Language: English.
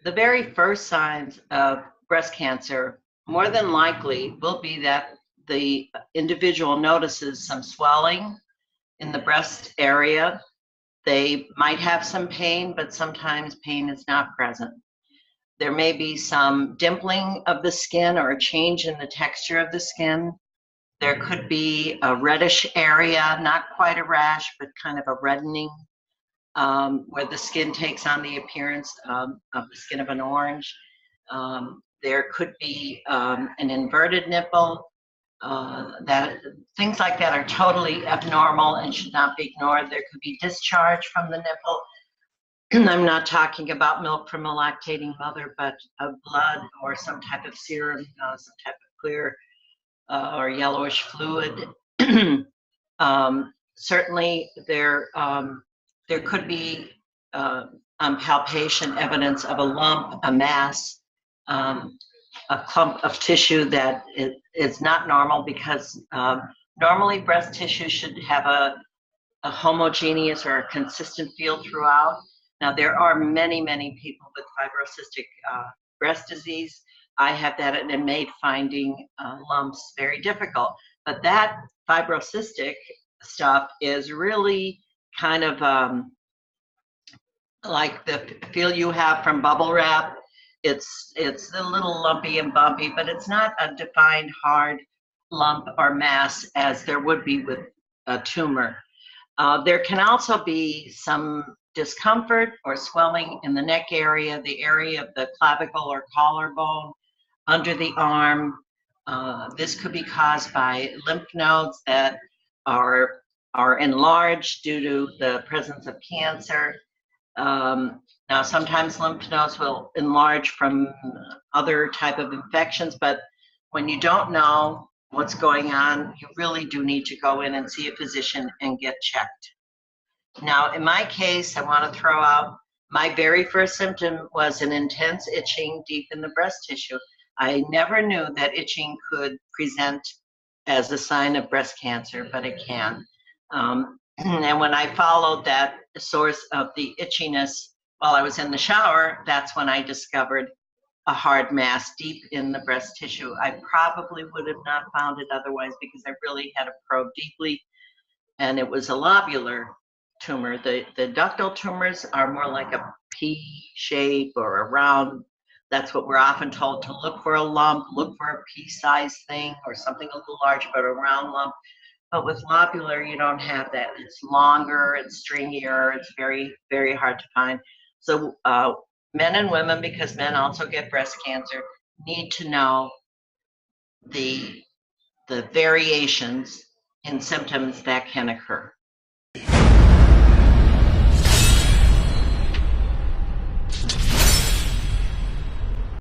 The very first signs of breast cancer more than likely will be that the individual notices some swelling in the breast area. They might have some pain, but sometimes pain is not present. There may be some dimpling of the skin or a change in the texture of the skin. There could be a reddish area, not quite a rash, but kind of a reddening, where the skin takes on the appearance of the skin of an orange. There could be an inverted nipple. That things like that are totally abnormal and should not be ignored. There could be discharge from the nipple. I'm not talking about milk from a lactating mother, but of blood or some type of serum, some type of clear or yellowish fluid. Certainly, there could be palpation evidence of a lump, a mass, a clump of tissue that is not normal, because normally breast tissue should have a homogeneous or a consistent feel throughout. Now, there are many, many people with fibrocystic breast disease. I have that, and it made finding lumps very difficult. But that fibrocystic stuff is really kind of like the feel you have from bubble wrap. It's a little lumpy and bumpy, but it's not a defined hard lump or mass as there would be with a tumor. There can also be some discomfort or swelling in the neck area, the area of the clavicle or collarbone, under the arm. This could be caused by lymph nodes that are enlarged due to the presence of cancer. Now, sometimes lymph nodes will enlarge from other type of infections, but when you don't know what's going on, you really do need to go in and see a physician and get checked. Now, in my case, I want to throw out my very first symptom was an intense itching deep in the breast tissue. I never knew that itching could present as a sign of breast cancer, but it can. And when I followed that source of the itchiness while I was in the shower, that's when I discovered a hard mass deep in the breast tissue. I probably would have not found it otherwise, because I really had to probe deeply, and it was a lobular tumor. The ductal tumors are more like a pea shape or a round. That's what we're often told, to look for a lump, look for a pea-sized thing or something a little larger, but a round lump. But with lobular, you don't have that. It's longer, it's stringier, it's very, very hard to find. So men and women, because men also get breast cancer, need to know the variations in symptoms that can occur.